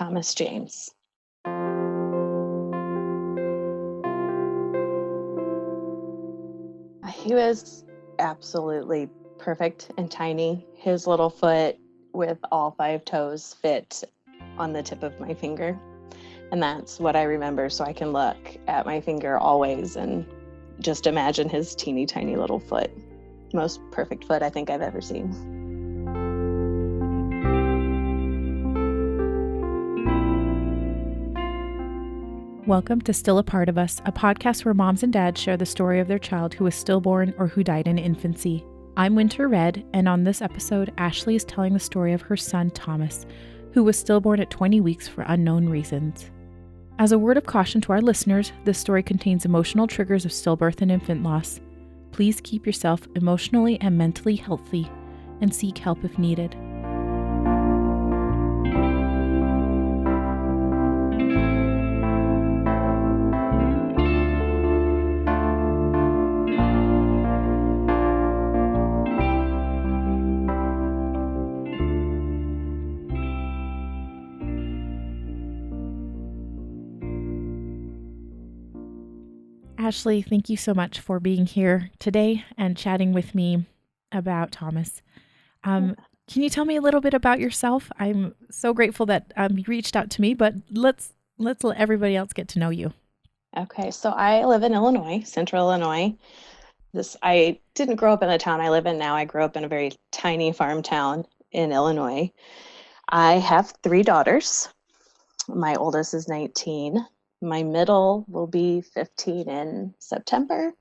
Thomas James. He was absolutely perfect and tiny. His little foot with all 5 toes fit on the tip of my finger. And that's what I remember, so I can look at my finger always and just imagine his teeny tiny little foot. Most perfect foot I think I've ever seen. Welcome to Still a Part of Us, a podcast where moms and dads share the story of their child who was stillborn or who died in infancy. I'm Winter Red, and on this episode, Ashley is telling the story of her son, Thomas, who was stillborn at 20 weeks for unknown reasons. As a word of caution to our listeners, this story contains emotional triggers of stillbirth and infant loss. Please keep yourself emotionally and mentally healthy and seek help if needed. Ashley, thank you so much for being here today and chatting with me about Thomas. Can you tell me a little bit about yourself? I'm so grateful that you reached out to me, but let's let everybody else get to know you. Okay, so I live in Illinois, central Illinois. I didn't grow up in the town I live in now. I grew up in a very tiny farm town in Illinois. I have 3 daughters. My oldest is 19. My middle will be 15 in September,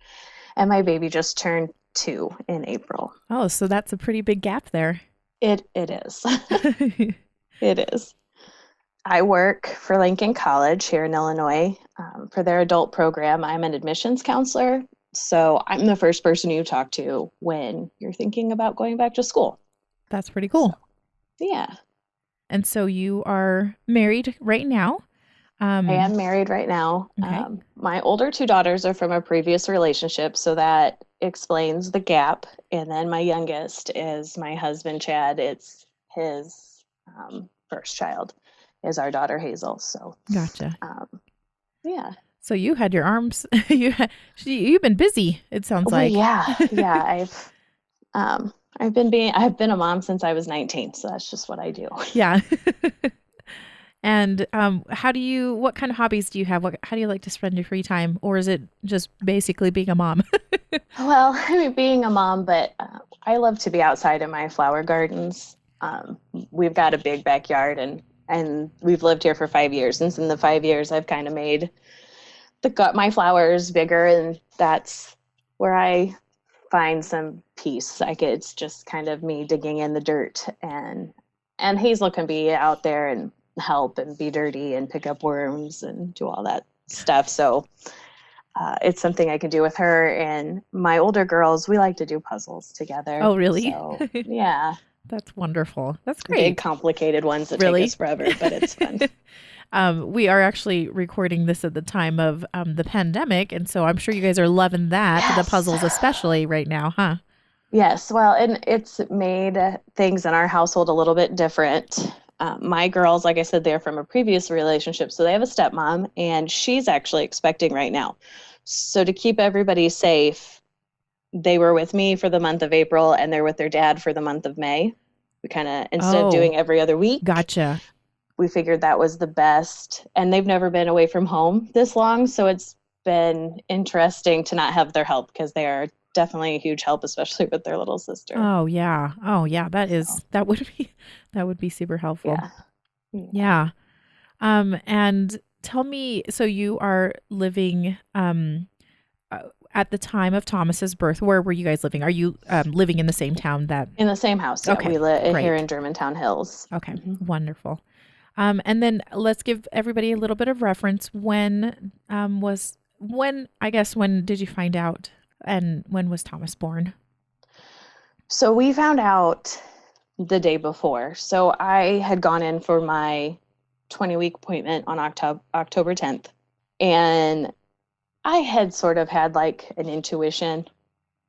and my baby just turned 2 in April. Oh, so that's a pretty big gap there. It is. It is. I work for Lincoln College here in Illinois for their adult program. I'm an admissions counselor, so I'm the first person you talk to when you're thinking about going back to school. That's pretty cool. So, yeah. And so you are married right now? I am married right now. Okay. My older 2 daughters are from a previous relationship, so that explains the gap. And then my youngest is my husband, Chad. It's his first child, is our daughter, Hazel. So, Gotcha. Yeah. So you had your arms, you've been busy, it sounds like. Yeah. I've been a mom since I was 19, so that's just what I do. Yeah. And what kind of hobbies do you have? How do you like to spend your free time? Or is it just basically being a mom? Well, being a mom, but I love to be outside in my flower gardens. We've got a big backyard, and we've lived here for 5 years. And in the 5 years, I've kind of made my flowers bigger, and that's where I find some peace. It's just kind of me digging in the dirt, and Hazel can be out there and help and be dirty and pick up worms and do all that stuff. So it's something I can do with her. And my older girls, we like to do puzzles together. Oh, really? So, yeah. That's wonderful. That's great. Big, complicated ones that take us forever, but it's fun. We are actually recording this at the time of the pandemic, and so I'm sure you guys are loving that, Yes. The puzzles especially right now, huh? Yes. Well, and it's made things in our household a little bit different. My girls, like I said, they're from a previous relationship, so they have a stepmom, and she's actually expecting right now. So to keep everybody safe, they were with me for the month of April, and they're with their dad for the month of May. We kind of, instead of doing every other week, Gotcha. We figured that was the best. And they've never been away from home this long, so it's been interesting to not have their help, because they are definitely a huge help, especially with their little sister. Oh yeah. That would be super helpful. Yeah. And tell me, so you are living at the time of Thomas's birth. Where were you guys living? Are you living in the same town in the same house? Yeah, okay, we live great. here in Germantown Hills. Okay, wonderful. And then let's give everybody a little bit of reference. When did you find out? And when was Thomas born? So we found out the day before. So I had gone in for my 20-week appointment on October 10th. And I had sort of had like an intuition,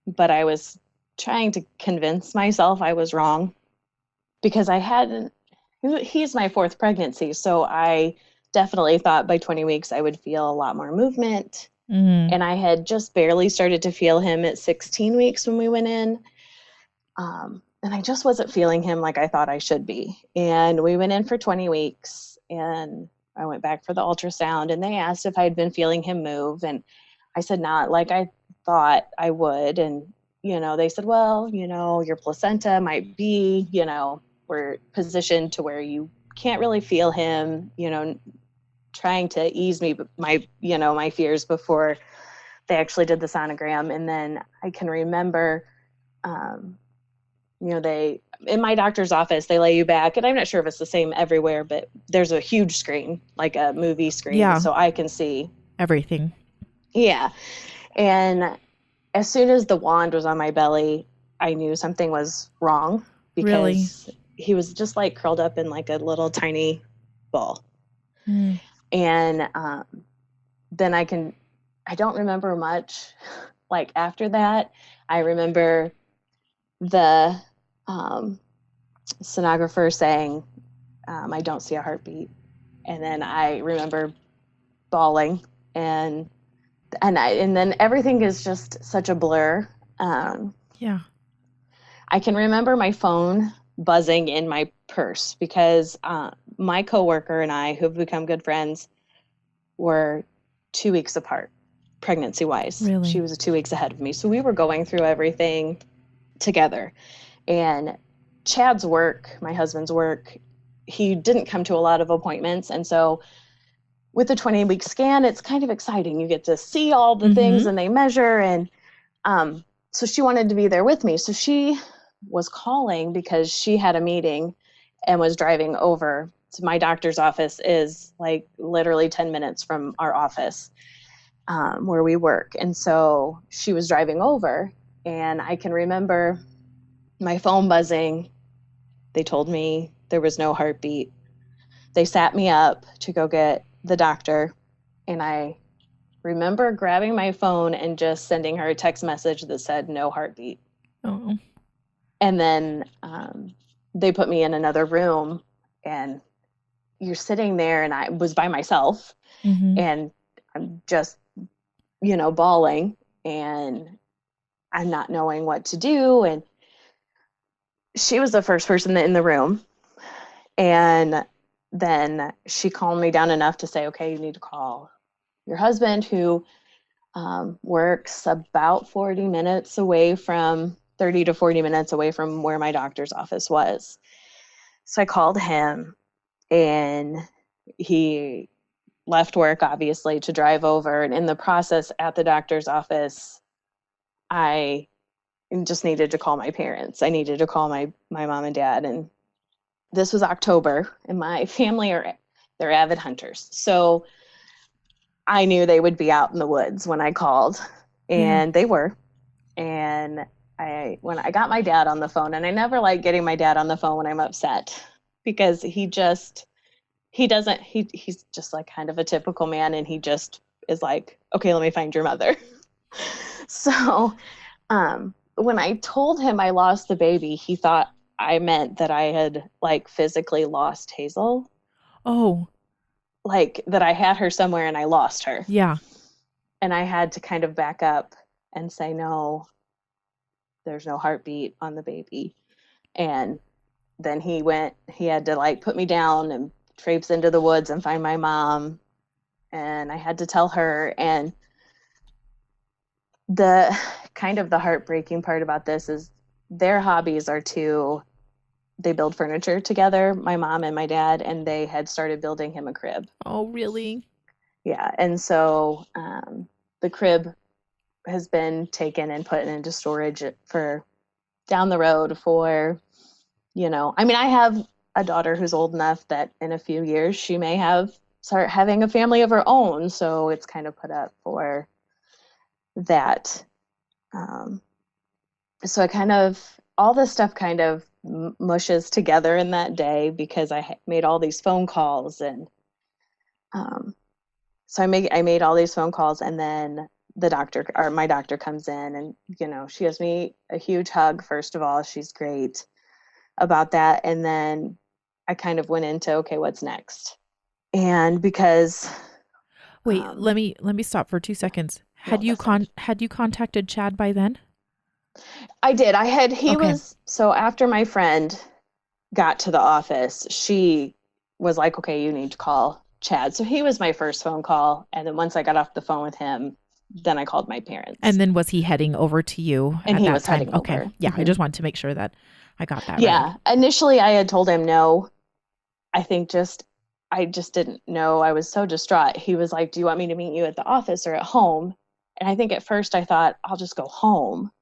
but I was trying to convince myself I was wrong, because I hadn't he's my fourth pregnancy. So I definitely thought by 20 weeks I would feel a lot more movement. Mm. And I had just barely started to feel him at 16 weeks when we went in. And I just wasn't feeling him like I thought I should be. And we went in for 20 weeks and I went back for the ultrasound and they asked if I'd been feeling him move. And I said, not like I thought I would. And, they said, well, your placenta might be, we're positioned to where you can't really feel him, trying to ease my fears before they actually did the sonogram. And then I can remember, they, in my doctor's office, they lay you back, and I'm not sure if it's the same everywhere, but there's a huge screen, like a movie screen, Yeah. so I can see everything. Yeah. And as soon as the wand was on my belly, I knew something was wrong because he was just like curled up in like a little tiny ball. Mm. And then I don't remember much. Like after that, I remember the sonographer saying, I don't see a heartbeat. And then I remember bawling and then everything is just such a blur. Yeah. I can remember my phone buzzing in my purse because my coworker and I, who have become good friends, were 2 weeks apart, pregnancy-wise. Really? She was 2 weeks ahead of me. So we were going through everything together. And Chad's work, my husband's work, he didn't come to a lot of appointments. And so with the 20-week scan, it's kind of exciting. You get to see all the things and they measure. And so she wanted to be there with me. So she was calling because she had a meeting and was driving over. So my doctor's office is like literally 10 minutes from our office where we work. And so she was driving over, and I can remember my phone buzzing. They told me there was no heartbeat. They sat me up to go get the doctor, and I remember grabbing my phone and just sending her a text message that said no heartbeat. Oh. And then they put me in another room, and you're sitting there, and I was by myself, and I'm just, bawling, and I'm not knowing what to do. And she was the first person in the room. And then she calmed me down enough to say, okay, you need to call your husband, who works about 30 to 40 minutes away from where my doctor's office was. So I called him, and he left work, obviously, to drive over. And in the process at the doctor's office, I just needed to call my parents. I needed to call my mom and dad. And this was October, and my family they're avid hunters. So I knew they would be out in the woods when I called, and they were. And when I got my dad on the phone, and I never like getting my dad on the phone when I'm upset, because he's just like kind of a typical man, and he just is like, okay, let me find your mother. So when I told him I lost the baby, he thought I meant that I had like physically lost Hazel. Oh. Like that I had her somewhere and I lost her. Yeah. And I had to kind of back up and say, no, there's no heartbeat on the baby. And then he had to like put me down and traipse into the woods and find my mom. And I had to tell her. And the kind of the heartbreaking part about this is their hobbies are they build furniture together, my mom and my dad, and they had started building him a crib. Oh, really? Yeah. And so the crib has been taken and put into storage for down the road for, I have a daughter who's old enough that in a few years she may start having a family of her own. So it's kind of put up for that. So all this stuff kind of mushes together in that day because I made all these phone calls. And so I made all these phone calls, and then my doctor comes in, and, she gives me a huge hug. First of all, she's great about that. And then I kind of went into, okay, what's next? And because Wait, let me stop for 2 seconds. no, that's fine. Had you contacted Chad by then? I did. He Okay. was, so after my friend got to the office, she was like, okay, you need to call Chad. So he was my first phone call. And then once I got off the phone with him, then I called my parents. And then was he heading over to you And at he that was time? heading Okay. over. Yeah, I just wanted to make sure that I got that right. Yeah. Initially, I had told him no. I think I just didn't know. I was so distraught. He was like, do you want me to meet you at the office or at home? And I think at first I thought, I'll just go home.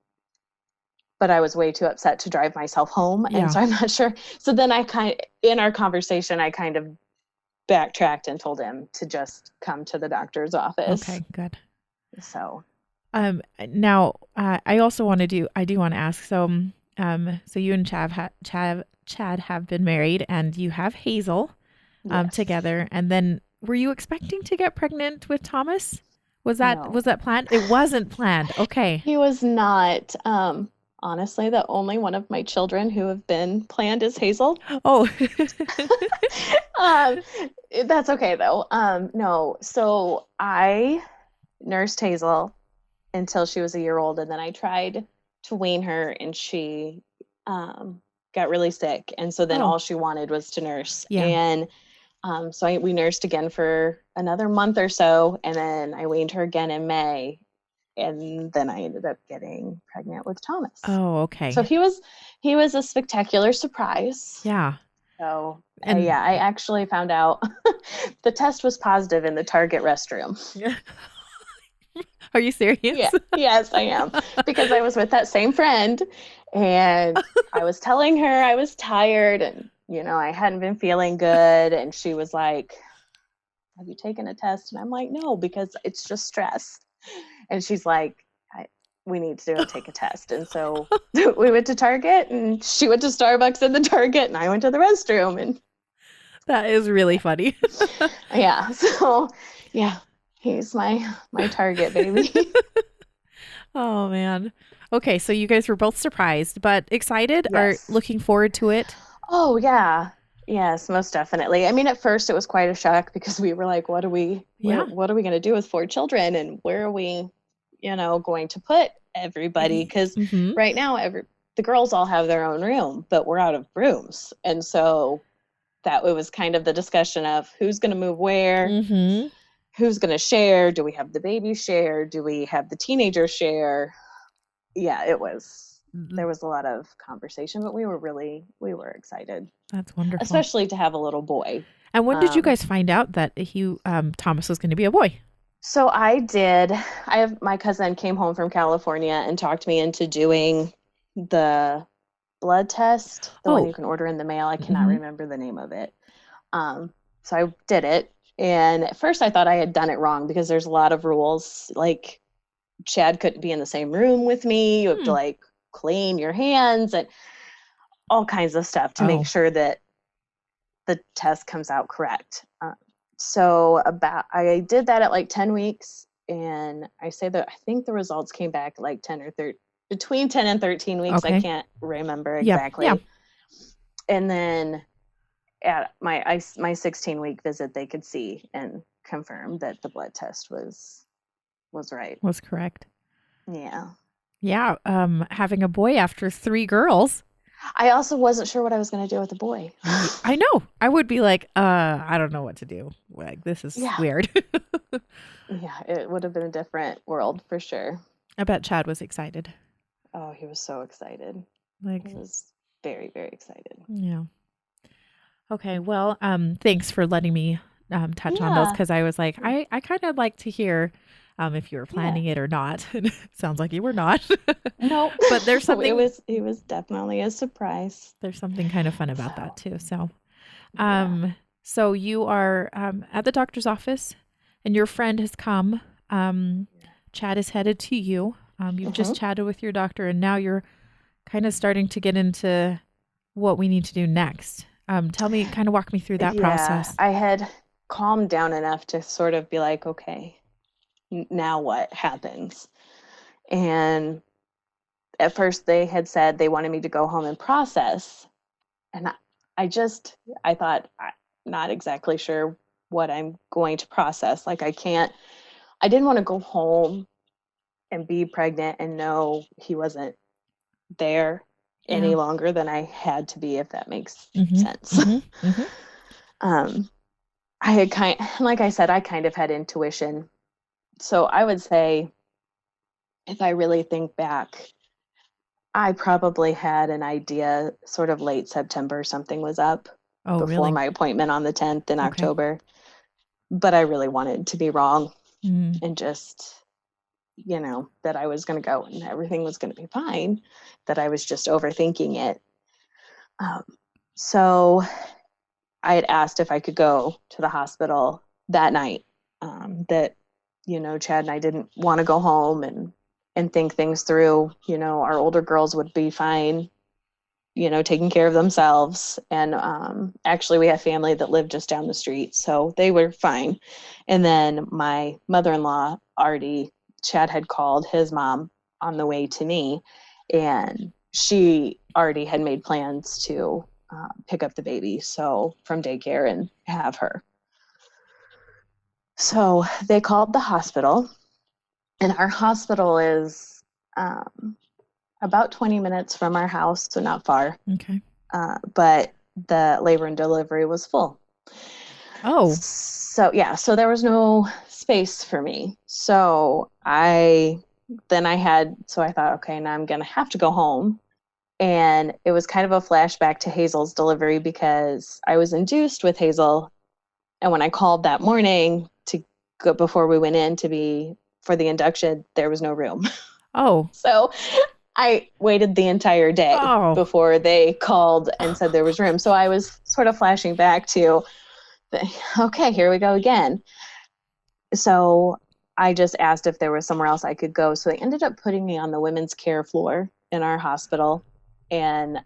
But I was way too upset to drive myself home. Yeah. And so I'm not sure. So then in our conversation, I kind of backtracked and told him to just come to the doctor's office. Okay, good. So now I do want to ask, so you and Chad have been married and you have Hazel yes. together, and then were you expecting to get pregnant with Thomas? Was that No. planned? It wasn't planned. Okay. He was not. Honestly, the only one of my children who have been planned is Hazel. Oh. um, that's okay though. No. So I nursed Hazel until she was a year old, and then I tried to wean her, and she got really sick, and so then all she wanted was to nurse. Yeah. And so we nursed again for another month or so, and then I weaned her again in May, and then I ended up getting pregnant with Thomas. Oh, okay. So he was a spectacular surprise. Yeah. So I actually found out the test was positive in the Target restroom. Are you serious? Yeah. Yes, I am. Because I was with that same friend, and I was telling her I was tired, and I hadn't been feeling good, and she was like, have you taken a test? And I'm like, no, because it's just stress. And she's like, we need to take a test. And so we went to Target, and she went to Starbucks in the Target, and I went to the restroom. And that is really funny. Yeah. So yeah, he's my Target baby. Oh man. Okay, so you guys were both surprised, but excited? Yes. Are looking forward to it? Oh yeah. Yes, most definitely. I mean, at first it was quite a shock because we were like, what are we going to do with 4 children, and where are we, going to put everybody? Because right now the girls all have their own room, but we're out of rooms. And so it was kind of the discussion of who's going to move where, who's going to share. Do we have the baby share? Do we have the teenager share? Yeah, there was a lot of conversation, but we were excited. That's wonderful. Especially to have a little boy. And when did you guys find out that Thomas was going to be a boy? So my cousin came home from California and talked me into doing the blood test, the one you can order in the mail. I cannot remember the name of it. So I did it. And at first I thought I had done it wrong because there's a lot of rules. Like Chad couldn't be in the same room with me. You have to clean your hands and all kinds of stuff to make sure that the test comes out correct. So I did that at 10 weeks, and I think the results came back between 10 and 13 weeks. Okay. I can't remember exactly. Yeah. And then at my 16-week visit, they could see and confirm that the blood test was right. Was correct. Yeah. Yeah. Having a boy after 3 girls. I also wasn't sure what I was going to do with the boy. I know. I would be like, I don't know what to do. Like, this is weird. Yeah, it would have been a different world for sure. I bet Chad was excited. Oh, he was so excited. He was very, very excited. Yeah. Okay. Well, thanks for letting me touch on those, because I was like, I kind of like to hear if you were planning it or not. Sounds like you were not. No, but there's something. It was definitely a surprise. There's something kind of fun about that too. So, so you are at the doctor's office, and your friend has come. Chad is headed to you. You've just chatted with your doctor, and now you're kind of starting to get into what we need to do next. Walk me through that process. I had calmed down enough to sort of be like, okay, now what happens? And at first they had said they wanted me to go home and process. And I thought, I'm not exactly sure what I'm going to process. Like, I didn't want to go home and be pregnant and know he wasn't there any Yeah. longer than I had to be, if that makes Mm-hmm. sense. Mm-hmm. Mm-hmm. I had like I said, I kind of had intuition. So I would say, if I really think back, I probably had an idea sort of late September something was up Oh, before really? my appointment on the 10th in Okay. October. But I really wanted to be wrong Mm. and just, that I was going to go and everything was going to be fine, that I was just overthinking it. Um, so I had asked if I could go to the hospital that night, that, Chad and I didn't want to go home and think things through. Our older girls would be fine, taking care of themselves. And actually, we have family that lived just down the street, so they were fine. And then my mother-in-law Chad had called his mom on the way to me, and she already had made plans to pick up the baby from daycare and have her. So they called the hospital, and our hospital is about 20 minutes from our house, so not far. Okay. But the labor and delivery was full. Oh. So there was no space for me. So I thought, okay, now I'm going to have to go home. And it was kind of a flashback to Hazel's delivery, because I was induced with Hazel. And when I called that morning to go before we went in for the induction, there was no room. Oh. So I waited the entire day Oh. before they called and said there was room. So I was sort of flashing back to, okay, here we go again. So I just asked if there was somewhere else I could go. So they ended up putting me on the women's care floor in our hospital, and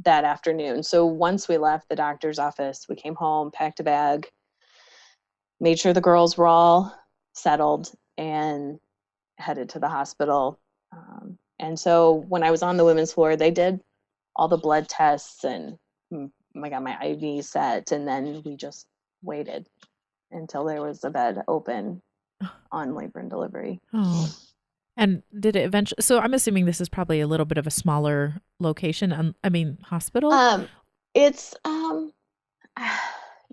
that afternoon. So once we left the doctor's office, we came home, packed a bag, made sure the girls were all settled, and headed to the hospital. And so when I was on the women's floor, they did all the blood tests, and I got my IV set, and then we just waited until there was a bed open on labor and delivery. Oh. And did it eventually? So I'm assuming this is probably a little bit of a smaller location. Hospital. It's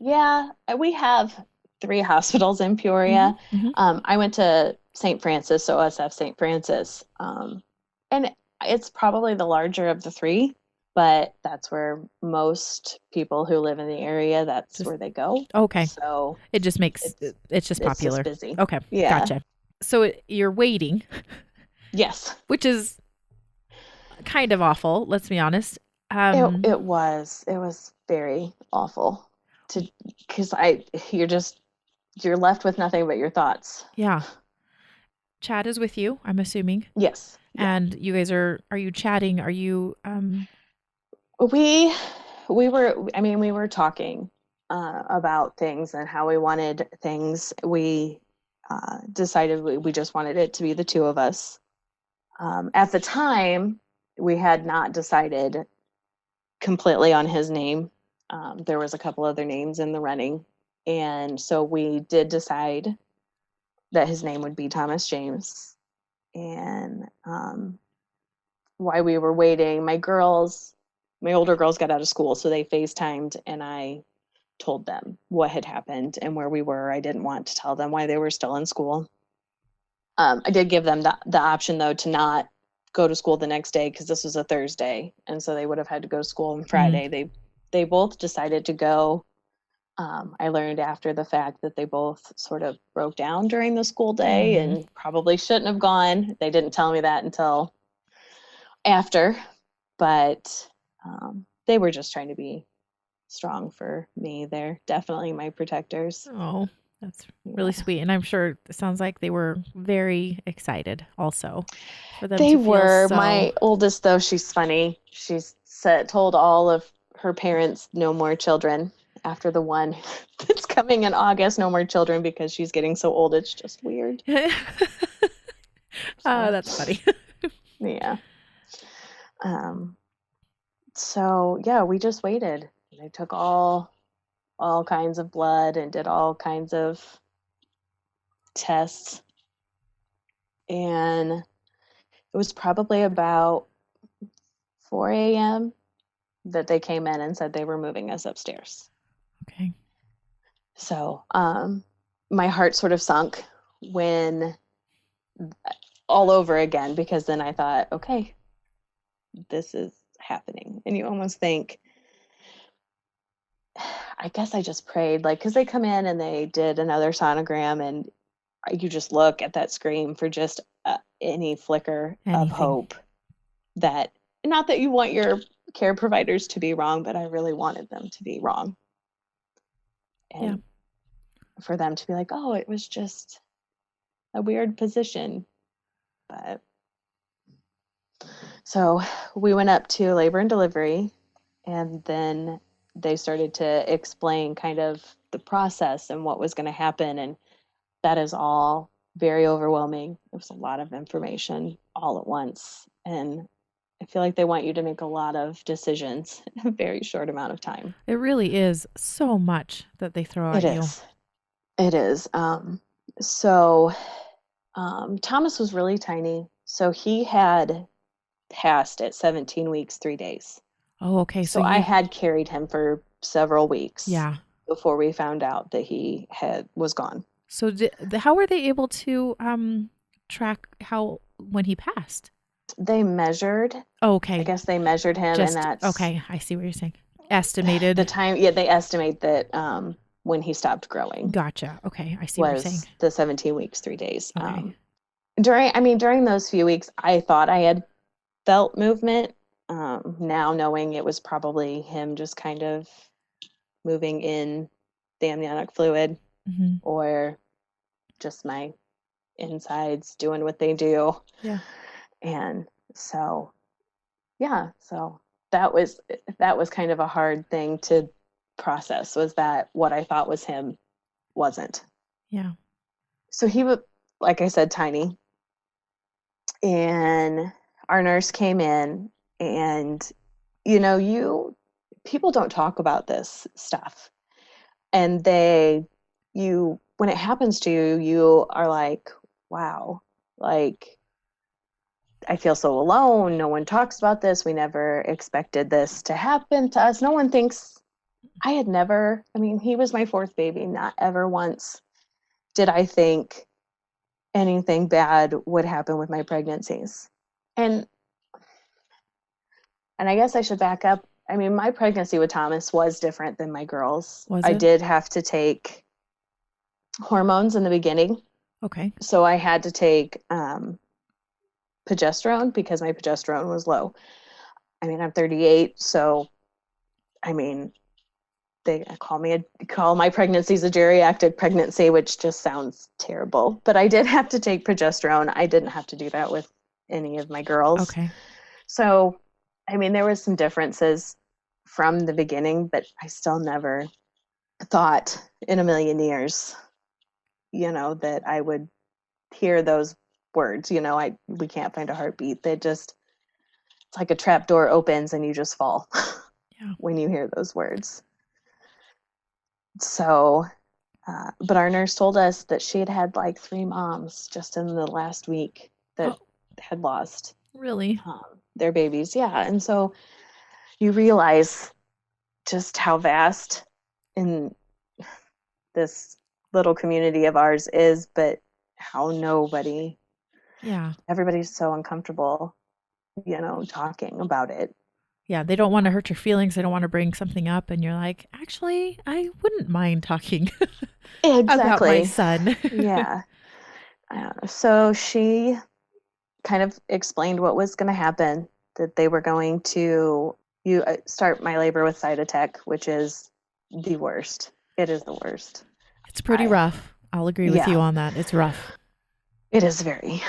yeah, we have 3 hospitals in Peoria. Mm-hmm. Mm-hmm. I went to St. Francis, so OSF St. Francis, and it's probably the larger of the 3, but that's where most people who live in the area, that's where they go. Okay. So it just makes it's just popular. Just busy. Okay. Yeah. Gotcha. So you're waiting. Yes. Which is kind of awful. Let's be honest. It was very awful because you're left with nothing but your thoughts. Yeah. Chad is with you, I'm assuming. Yes. And you guys are you chatting? Are you we were talking about things and how we wanted things. We decided we just wanted it to be the 2 of us. At the time, we had not decided completely on his name. There was a couple other names in the running, and so we did decide that his name would be Thomas James. And while we were waiting, my older girls got out of school, so they FaceTimed, and I told them what had happened and where we were. I didn't want to tell them why they were still in school. I did give them the option, though, to not go to school the next day, because this was a Thursday, and so they would have had to go to school on Friday. They both decided to go. I learned after the fact that they both sort of broke down during the school day and probably shouldn't have gone. They didn't tell me that until after, but they were just trying to be strong for me. They're definitely my protectors. Oh, that's really sweet. And I'm sure it sounds like they were very excited also for them They to feel were. so... My oldest, though, she's funny. She's told all of her parents no more children after the one that's coming in August, no more children, because she's getting so old. It's just weird. Oh, that's funny. Yeah. So yeah, we just waited. they took all kinds of blood and did all kinds of tests. And it was probably about 4 a.m. that they came in and said they were moving us upstairs. Okay. So my heart sort of sunk when all over again, because then I thought, okay, this is happening. And you almost think, I guess I just prayed, like, because they come in and they did another sonogram, and you just look at that screen for just any flicker of hope. That, not that you want your care providers to be wrong, but I really wanted them to be wrong. And for them to be like, oh, it was just a weird position. But so we went up to labor and delivery, and then they started to explain kind of the process and what was going to happen. And that is all very overwhelming. It was a lot of information all at once. And I feel like they want you to make a lot of decisions in a very short amount of time. It really is so much that they throw at you. It is. So Thomas was really tiny. So he had passed at 17 weeks, 3 days. Oh, okay. So I had carried him for several weeks before we found out that he was gone. So how were they able to track when he passed? They measured. Oh, okay. I guess they measured him, and that's okay. I see what you're saying. Estimated the time. Yeah, they estimate that when he stopped growing. Gotcha. Okay, I see what you're saying. The 17 weeks, 3 days. Okay. During those few weeks, I thought I had felt movement. Now knowing it was probably him just kind of moving in the amniotic fluid, or just my insides doing what they do. Yeah. And so, so that was kind of a hard thing to process, was that what I thought was him wasn't. Yeah. So he was, like I said, tiny. And our nurse came in, and people don't talk about this stuff. And when it happens to you, you are like, wow, like, I feel so alone. No one talks about this. We never expected this to happen to us. No one thinks. He was my fourth baby. Not ever once did I think anything bad would happen with my pregnancies. And I guess I should back up. My pregnancy with Thomas was different than my girls. I did have to take hormones in the beginning. Okay. So I had to take progesterone because my progesterone was low. I'm 38, so they call my pregnancies a geriatric pregnancy, which just sounds terrible. But I did have to take progesterone. I didn't have to do that with any of my girls. Okay. So, there was some differences from the beginning, but I still never thought in a million years, that I would hear those words. We can't find a heartbeat. It's like a trap door opens and you just fall when you hear those words. So, but our nurse told us that she had like 3 moms just in the last week that had lost their babies. Yeah. And so you realize just how vast in this little community of ours is, but how everybody's so uncomfortable, talking about it. Yeah, they don't want to hurt your feelings. They don't want to bring something up. And you're like, actually, I wouldn't mind talking about my son. Yeah. So she kind of explained what was going to happen, that they were going to start my labor with Cytotec, which is the worst. It is the worst. It's pretty rough. I'll agree with you on that. It's rough. It is very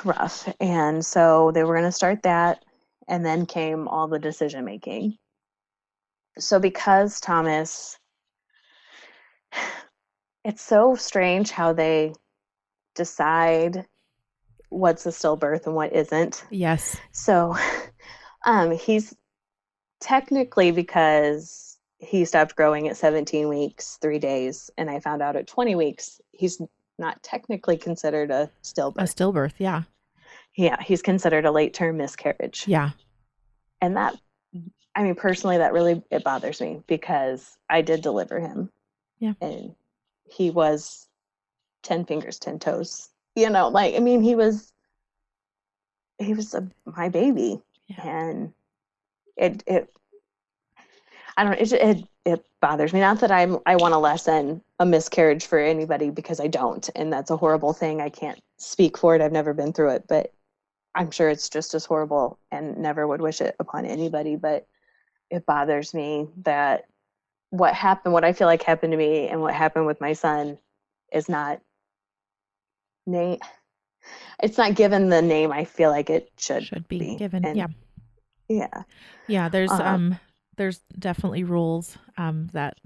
rough. And so they were going to start that. And then came all the decision making. So because Thomas, it's so strange how they decide what's a stillbirth and what isn't. Yes. So he's technically, because he stopped growing at 17 weeks, 3 days. And I found out at 20 weeks, he's not technically considered a A stillbirth. stillbirth. Yeah. Yeah, he's considered a late term miscarriage. Yeah. And that, I mean, personally, that really, it bothers me because I did deliver him. Yeah. And he was 10 fingers, 10 toes. You know, like, I mean, he was my baby. Yeah. And it I don't know, it bothers me. Not that I want to lessen a miscarriage for anybody, because I don't. And that's a horrible thing. I can't speak for it. I've never been through it, but I'm sure it's just as horrible and never would wish it upon anybody. But it bothers me that what I feel like happened to me and what happened with my son is not name. It's not given the name I feel like it should be be given. And yeah. Yeah. There's definitely rules that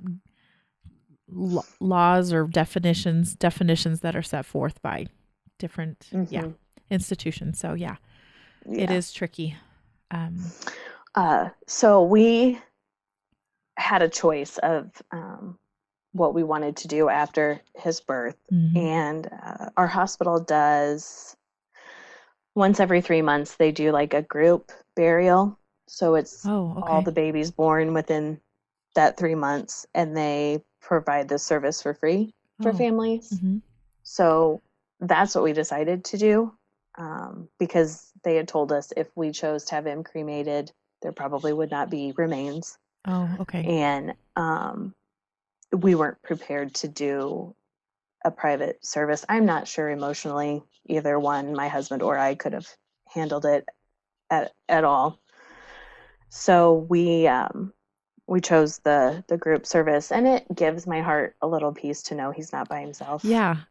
laws or definitions that are set forth by different institutions. So yeah, it is tricky. So we had a choice of what we wanted to do after his birth. And our hospital does, once every 3 months, they do like a group burial. So it's all the babies born within that 3 months, and they provide the service for free for families. So that's what we decided to do, because they had told us if we chose to have him cremated, there probably would not be remains. Oh, okay. And we weren't prepared to do a private service. I'm not sure emotionally either one, my husband or I, could have handled it at all. So we chose the group service, and it gives my heart a little peace to know he's not by himself. Yes,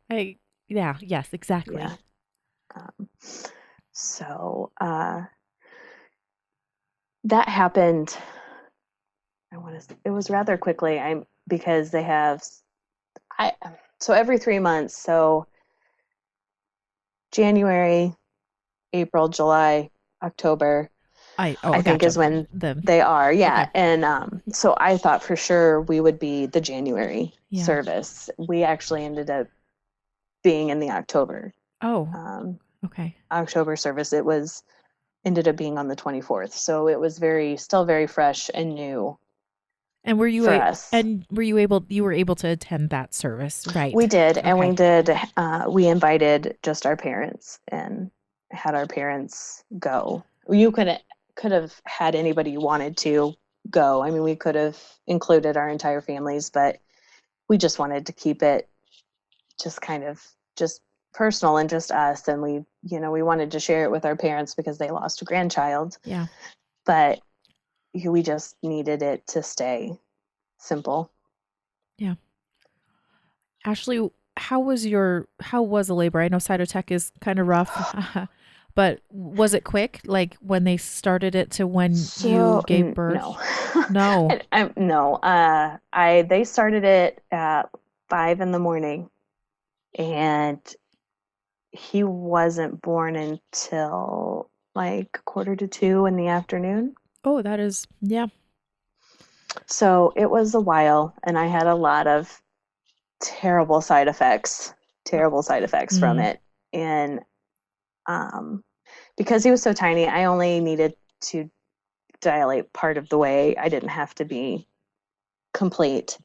exactly. Yeah. So that happened. It was rather quickly. Because they have, so every 3 months. So January, April, July, October, I think is when they are. Yeah. Okay. And so I thought for sure we would be the January service. We actually ended up being in the October. October service. It ended up being on the 24th. So it was still very fresh and new. And were you able to attend that service, right? We did. Okay. And we invited just our parents and had our parents go. You could have had anybody you wanted to go. I mean, we could have included our entire families, but we just wanted to keep it just kind of just personal and just us. And we wanted to share it with our parents because they lost a grandchild. Yeah. But we just needed it to stay simple. Yeah. Ashley, how was a labor? I know Cytotech is kind of rough, but was it quick? Like when they started it to when you gave birth? No. No. They started it at 5 a.m, and he wasn't born until like 1:45 p.m. Oh, that is, yeah. So it was a while, and I had a lot of terrible side effects from it. And because he was so tiny, I only needed to dilate part of the way. I didn't have to be complete.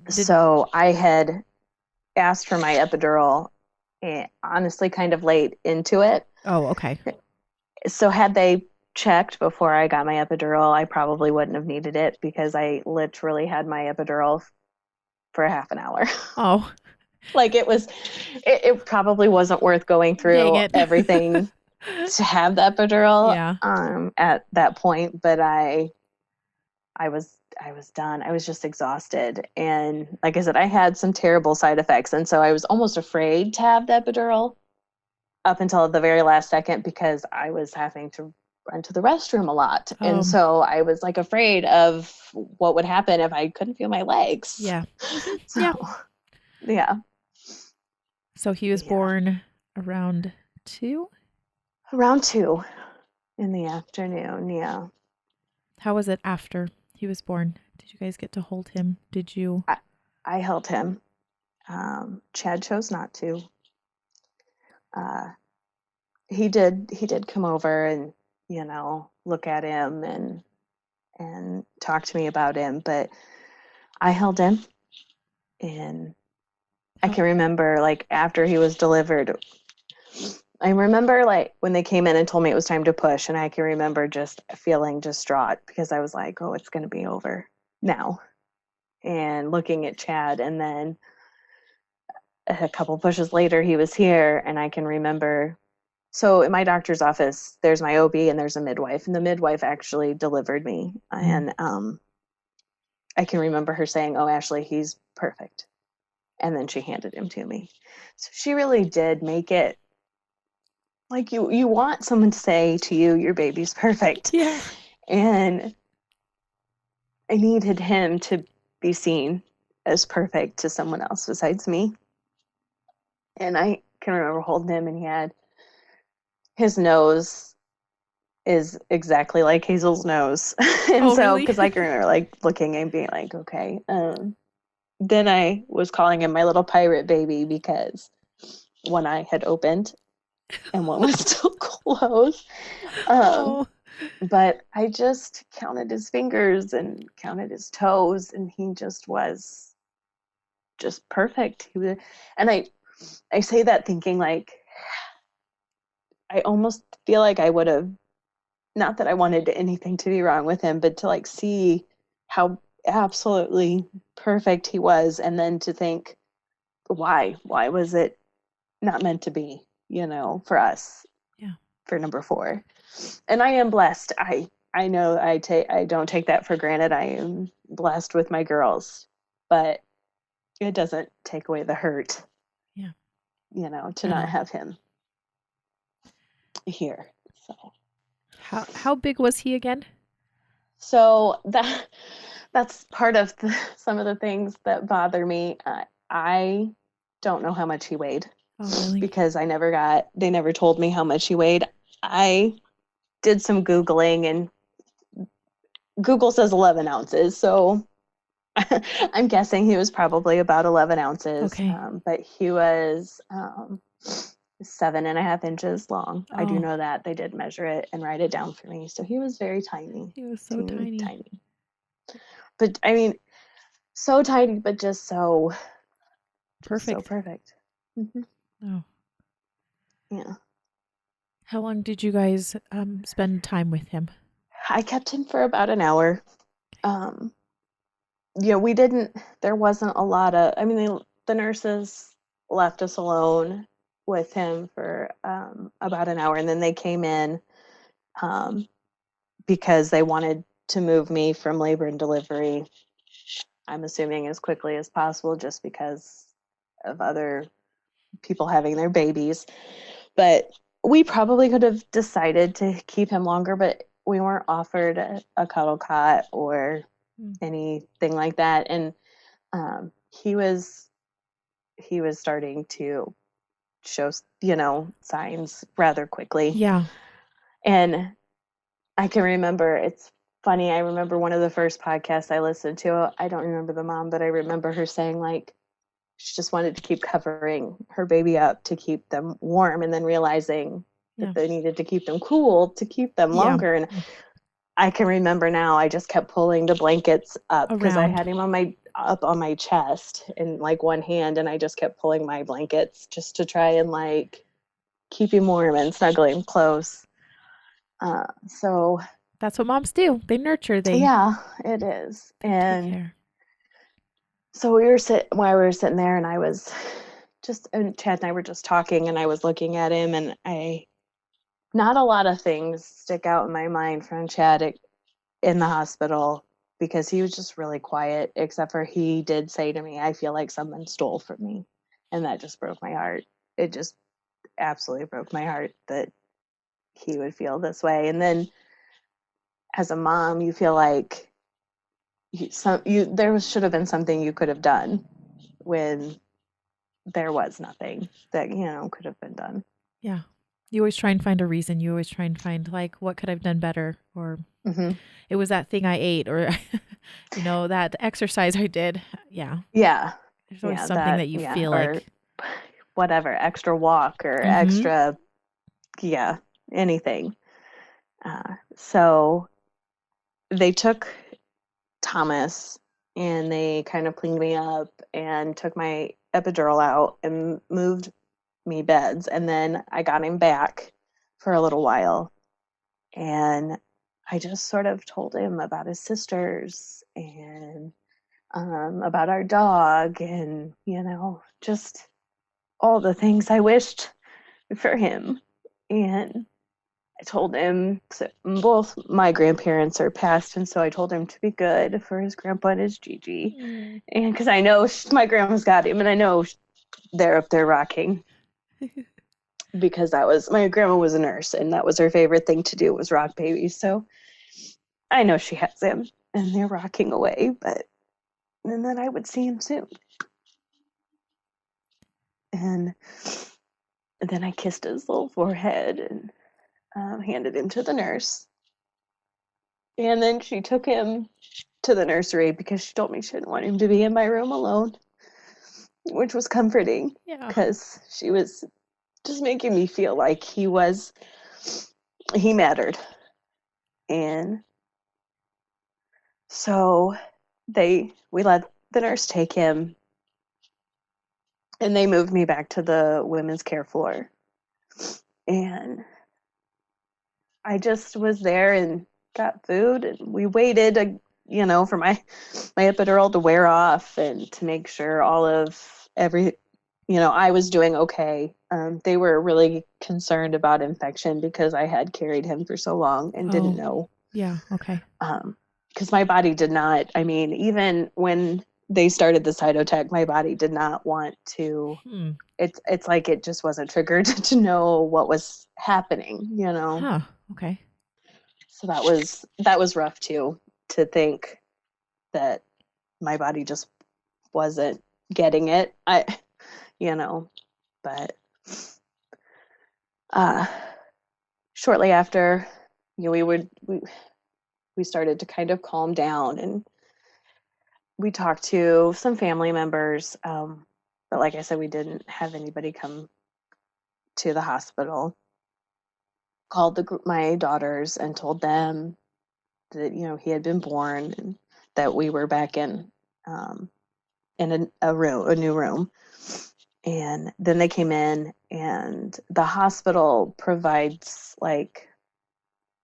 So I had asked for my epidural, and honestly kind of late into it. Oh, okay. So had they checked before I got my epidural, I probably wouldn't have needed it, because I literally had my epidural for a half an hour. Oh. Like it probably wasn't worth going through everything to have the epidural at that point, but I was done. I was just exhausted. And like I said, I had some terrible side effects. And so I was almost afraid to have the epidural up until the very last second, because I was having to run to the restroom a lot. And so I was like afraid of what would happen if I couldn't feel my legs. Yeah. Yeah. So he was born around 2? Around 2 in the afternoon. Yeah. How was it after he was born? Did you guys get to hold him? Did you? I held him. Chad chose not to. Uh, he did come over and, look at him and talk to me about him, but I held him. And I can remember, like, after he was delivered, I remember, like, when they came in and told me it was time to push, and I can remember just feeling distraught because I was like, oh, it's going to be over now. And looking at Chad, and then a couple pushes later, he was here, and I can remember. So in my doctor's office, there's my OB and there's a midwife, and the midwife actually delivered me. And I can remember her saying, oh, Ashley, he's perfect. And then she handed him to me. So she really did make it like you want someone to say to you, your baby's perfect. Yeah. And I needed him to be seen as perfect to someone else besides me. And I can remember holding him, and he had his nose is exactly like Hazel's nose. And Oh, so, really? because I can remember like looking and being like, okay. Then I was calling him my little pirate baby because one eye had opened and one was still closed. Oh. But I just counted his fingers and counted his toes, and he just was just perfect. And I say that thinking like, I almost feel like I would have, not that I wanted anything to be wrong with him, but to like see how absolutely perfect he was, and then to think, why was it not meant to be, for us? Yeah. For number 4. And I am blessed. I know I don't take that for granted. I am blessed with my girls, but it doesn't take away the hurt. Yeah. To not have him here. So how big was he again? So that's part of some of the things that bother me. I don't know how much he weighed. Oh, really? Because they never told me how much he weighed. I did some Googling, and Google says 11 ounces. So I'm guessing he was probably about 11 ounces. Okay. But he was 7.5 inches long. I do Oh. know that. They did measure it and write it down for me. So he was very tiny. He was so tiny. But I mean, so tiny, but just so perfect. So perfect. Mm-hmm. Oh. Yeah. How long did you guys spend time with him? I kept him for about an hour. There wasn't a lot of, the nurses left us alone with him for about an hour, and then they came in because they wanted to move me from labor and delivery, I'm assuming as quickly as possible, just because of other people having their babies. But we probably could have decided to keep him longer, but we weren't offered a cuddle cot or anything like that. And he was starting to show, signs rather quickly. Yeah. And I can remember, it's funny, I remember one of the first podcasts I listened to, I don't remember the mom, but I remember her saying like, she just wanted to keep covering her baby up to keep them warm, and then realizing that they needed to keep them cool to keep them longer. And I can remember now, I just kept pulling the blankets up because I had him up on my chest in like one hand, and I just kept pulling my blankets just to try and like keep him warm and snuggle him close. So that's what moms do. They nurture. Yeah, it is. And take care. So while we were sitting there, and I was and Chad and I were just talking, and I was looking at him, and not a lot of things stick out in my mind from Chad in the hospital, because he was just really quiet, except for he did say to me, I feel like someone stole from me. And that just broke my heart. It just absolutely broke my heart that he would feel this way. And then as a mom, you feel like there should have been something you could have done when there was nothing that, could have been done. Yeah. You always try and find a reason. You always try and find like, what could I've done better? Or Hmm. It was that thing I ate or, that exercise I did. Yeah. Yeah. There's always Yeah. something that you Yeah. feel Or like, whatever, extra walk or mm-hmm. extra, yeah, anything. So they took Thomas and they kind of cleaned me up and took my epidural out and moved me beds. And then I got him back for a little while. And I just sort of told him about his sisters and about our dog and, just all the things I wished for him. And I told him both my grandparents are passed, and so I told him to be good for his grandpa and his Gigi. Mm. And because I know my grandma's got him, and I know they're up there rocking because my grandma was a nurse, and that was her favorite thing to do was rock babies. So I know she has him, and they're rocking away. And then I would see him soon. And then I kissed his little forehead and handed him to the nurse. And then she took him to the nursery because she told me she didn't want him to be in my room alone, which was comforting Yeah. because she was just making me feel like he mattered. And so we let the nurse take him and they moved me back to the women's care floor. And I just was there and got food and we waited, for my epidural to wear off and to make sure I was doing okay. They were really concerned about infection because I had carried him for so long and didn't know. Yeah. Okay. Because my body did not, even when they started the cytotech, my body did not want to. It's like it just wasn't triggered to know what was happening, Huh. Okay. So that was rough too, to think that my body just wasn't getting it. But shortly after, we started to kind of calm down and we talked to some family members. But like I said, we didn't have anybody come to the hospital. Called my daughters and told them that he had been born and that we were back in a new room. And then they came in and the hospital provides like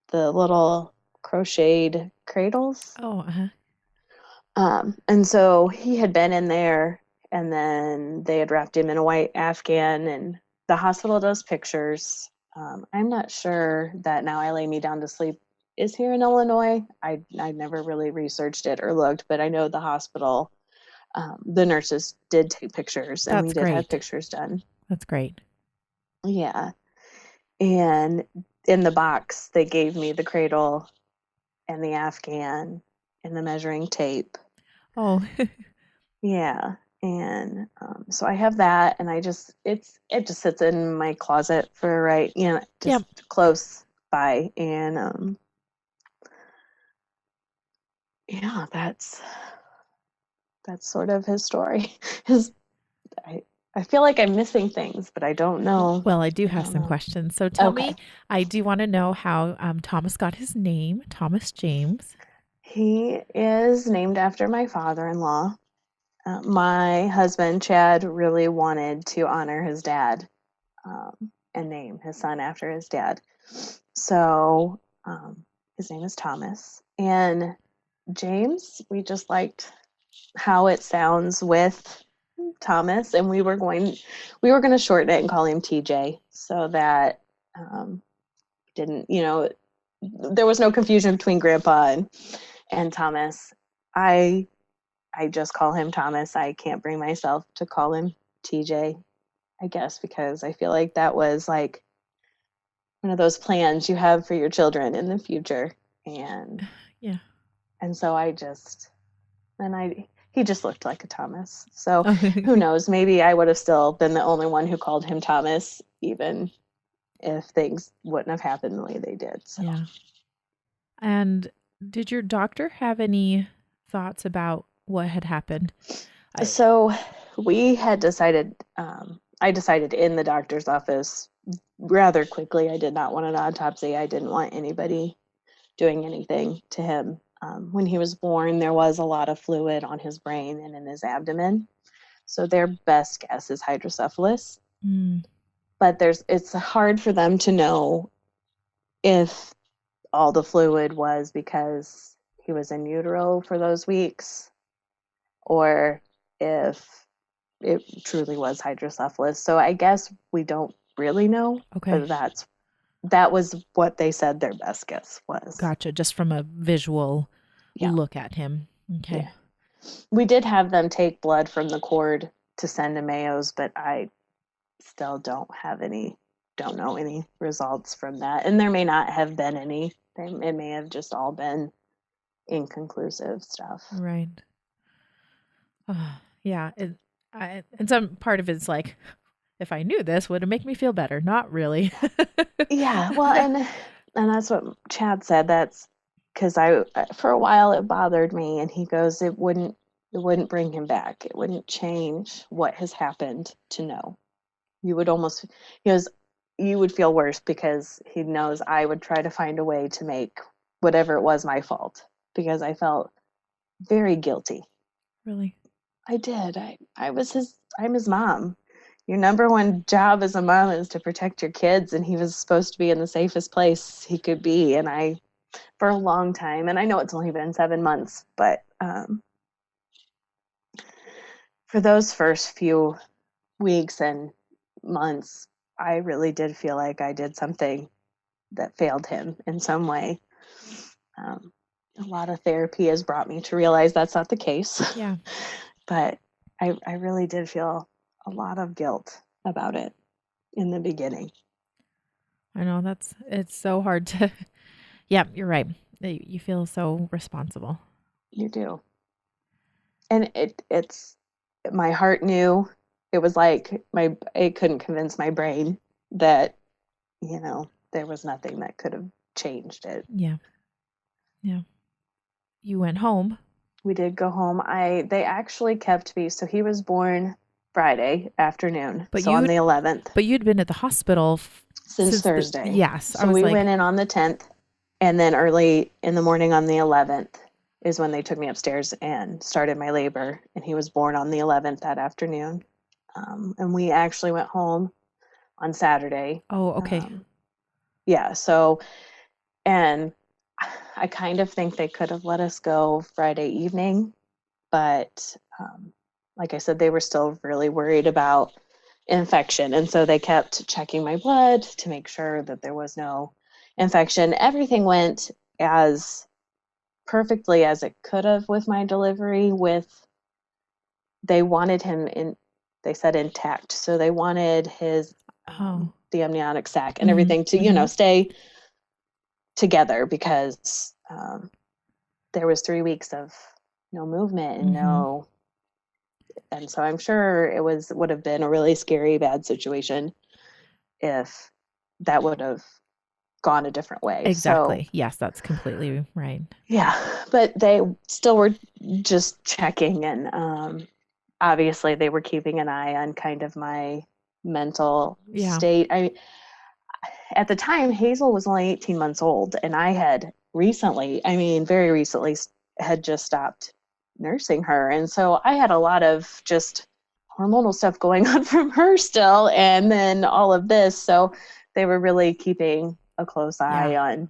the little crocheted cradles. Oh, uh-huh. And so he had been in there and then they had wrapped him in a white Afghan and the hospital does pictures. I'm not sure that Now I Lay Me Down to Sleep is here in Illinois. I never really researched it or looked, but I know the hospital, the nurses did take pictures and we did have pictures done. That's great. Yeah. And in the box, they gave me the cradle and the Afghan and the measuring tape. Oh. Yeah. And so I have that and it just sits in my closet for close by. And yeah, that's sort of his story. I feel like I'm missing things, but I don't know. Well, I do have some questions. So tell me, I do want to know how Thomas got his name, Thomas James. He is named after my father-in-law. My husband, Chad, really wanted to honor his dad and name his son after his dad. So his name is Thomas. And James, we just liked how it sounds with Thomas, and we were going to shorten it and call him TJ so that didn't, there was no confusion between Grandpa and Thomas. I just call him Thomas. I can't bring myself to call him TJ, I guess, because I feel like that was like one of those plans you have for your children in the future. And yeah. And so he just looked like a Thomas. So who knows, maybe I would have still been the only one who called him Thomas, even if things wouldn't have happened the way they did. So. Yeah. And did your doctor have any thoughts about what had happened? So we had decided, I decided in the doctor's office rather quickly. I did not want an autopsy. I didn't want anybody doing anything to him. When he was born, there was a lot of fluid on his brain and in his abdomen. So their best guess is hydrocephalus. Mm, But it's hard for them to know if all the fluid was because he was in utero for those weeks or if it truly was hydrocephalus. So I guess we don't really know, okay. but that was what they said their best guess was. Gotcha. Just from a visual Yeah. look at him. Okay. Yeah. We did have them take blood from the cord to send to Mayo's, but I still don't know any results from that. And there may not have been any. It may have just all been inconclusive stuff. Right. Yeah. And some part of it's like, if I knew this, would it make me feel better? Not really. Yeah, well, and that's what Chad said. That's because for a while it bothered me, and he goes, it wouldn't bring him back. It wouldn't change what has happened to know. You would almost, he goes, you would feel worse because he knows I would try to find a way to make whatever it was my fault because I felt very guilty. Really? I did. I'm his mom. Your number one job as a mom is to protect your kids, and he was supposed to be in the safest place he could be. And for a long time, and I know it's only been 7 months, but for those first few weeks and months, I really did feel like I did something that failed him in some way. A lot of therapy has brought me to realize that's not the case. Yeah. But I really did feel a lot of guilt about it in the beginning. I know it's so hard to, yeah, you're right. You feel so responsible. You do. And it's my heart knew. It was like it couldn't convince my brain that, there was nothing that could have changed it. Yeah. Yeah. You went home. We did go home. They actually kept me. So he was born Friday afternoon. So on the 11th. But you'd been at the hospital since Thursday. Yes. So we went in on the 10th, and then early in the morning on the 11th is when they took me upstairs and started my labor. And he was born on the 11th that afternoon. And we actually went home on Saturday. Oh, okay. Yeah. So, and I kind of think they could have let us go Friday evening, but like I said, they were still really worried about infection. And so they kept checking my blood to make sure that there was no infection. Everything went as perfectly as it could have with my delivery. They wanted him they said intact. So they wanted his, the amniotic sac and everything to, stay together because there was 3 weeks of no movement and and so I'm sure it would have been a really scary, bad situation if that would have gone a different way. Exactly. So, yes, that's completely right. Yeah, but they still were just checking, and obviously they were keeping an eye on kind of my mental state. At the time, Hazel was only 18 months old, and I had very recently, had just stopped nursing her. And so I had a lot of just hormonal stuff going on from her still, and then all of this. So they were really keeping a close eye on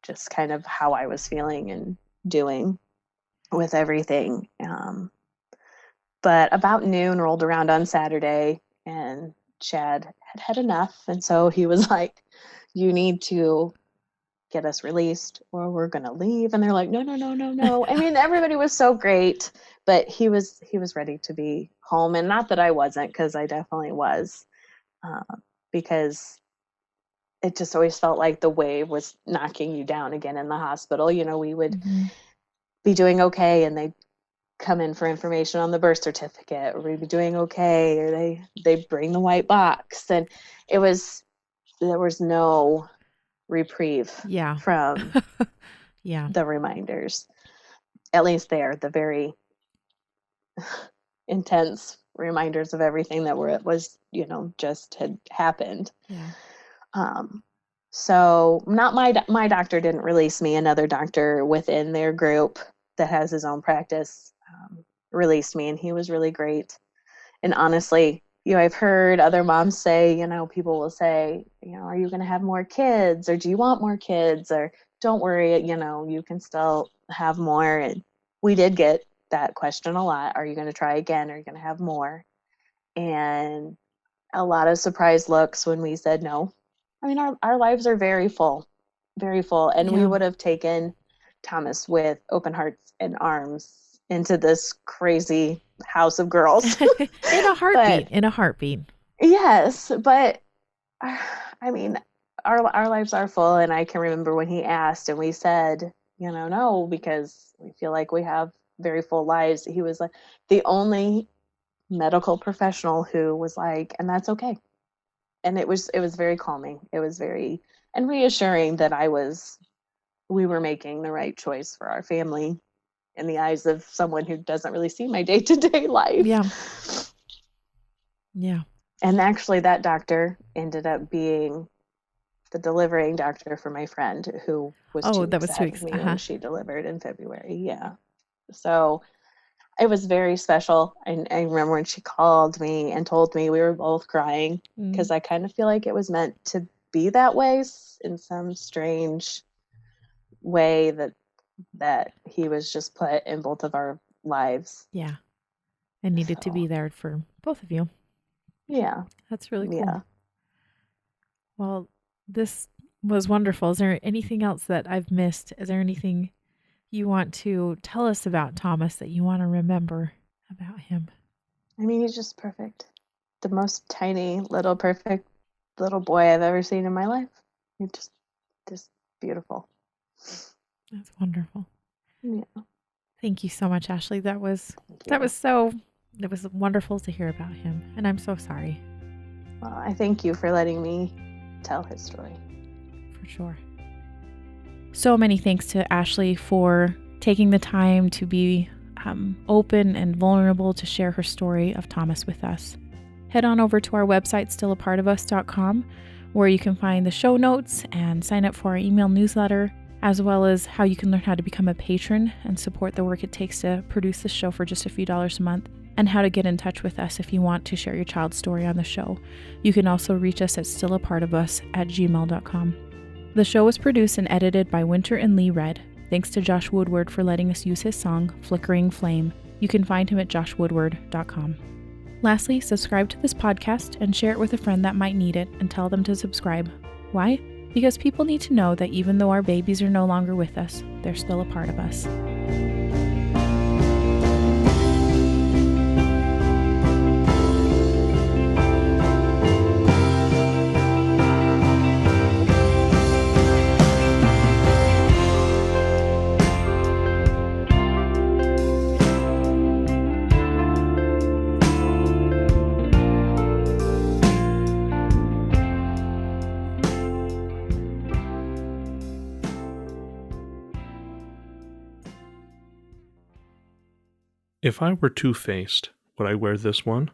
just kind of how I was feeling and doing with everything. But about noon rolled around on Saturday, and Chad had enough. And so he was like, you need to get us released or we're going to leave. And they're like, no, no, no, no, no. I mean, everybody was so great, but he was ready to be home. And not that I wasn't, because I definitely was, because it just always felt like the wave was knocking you down again in the hospital. We would be doing okay, and they'd come in for information on the birth certificate, or we'd be doing okay, or they bring the white box, and there was no reprieve from Yeah. the reminders. At least they're the very intense reminders of everything that was, just had happened. Yeah. So not my doctor didn't release me. Another doctor within their group that has his own practice released me, and he was really great. And honestly, I've heard other moms say, people will say, are you going to have more kids, or do you want more kids, or don't worry, you can still have more. And we did get that question a lot. Are you going to try again? Are you going to have more? And a lot of surprised looks when we said no. I mean, our lives are very full, very full. And we Yeah. would have taken Thomas with open hearts and arms into this crazy house of girls. In a heartbeat. But In a heartbeat. yes, but I mean, our lives are full. And I can remember when he asked and we said, no, because we feel like we have very full lives. He was like the only medical professional who was like, and that's okay. And it was very calming. It was very and reassuring that we were making the right choice for our family in the eyes of someone who doesn't really see my day-to-day life. Yeah. Yeah. And actually that doctor ended up being the delivering doctor for my friend who was 2 that weeks was 2 ahead weeks. of me when she delivered in February. Yeah. So it was very special. And I remember when she called me and told me, we were both crying because I kind of feel like it was meant to be that way in some strange way that he was just put in both of our lives. Yeah. And needed to be there for both of you. Yeah. That's really cool. Yeah. Well, this was wonderful. Is there anything else that I've missed? Is there anything you want to tell us about Thomas that you want to remember about him? I mean, he's just perfect. The most tiny little perfect little boy I've ever seen in my life. He's just beautiful. That's wonderful. Yeah. Thank you so much, Ashley. It was wonderful to hear about him. And I'm so sorry. Well, I thank you for letting me tell his story. For sure. So many thanks to Ashley for taking the time to be open and vulnerable to share her story of Thomas with us. Head on over to our website, stillapartofus.com, where you can find the show notes and sign up for our email newsletter, as well as how you can learn how to become a patron and support the work it takes to produce this show for just a few dollars a month, and how to get in touch with us if you want to share your child's story on the show. You can also reach us at stillapartofus@gmail.com. The show was produced and edited by Winter and Lee Red. Thanks to Josh Woodward for letting us use his song, Flickering Flame. You can find him at joshwoodward.com. Lastly, subscribe to this podcast and share it with a friend that might need it, and tell them to subscribe. Why? Because people need to know that even though our babies are no longer with us, they're still a part of us. If I were two-faced, would I wear this one?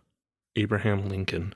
Abraham Lincoln.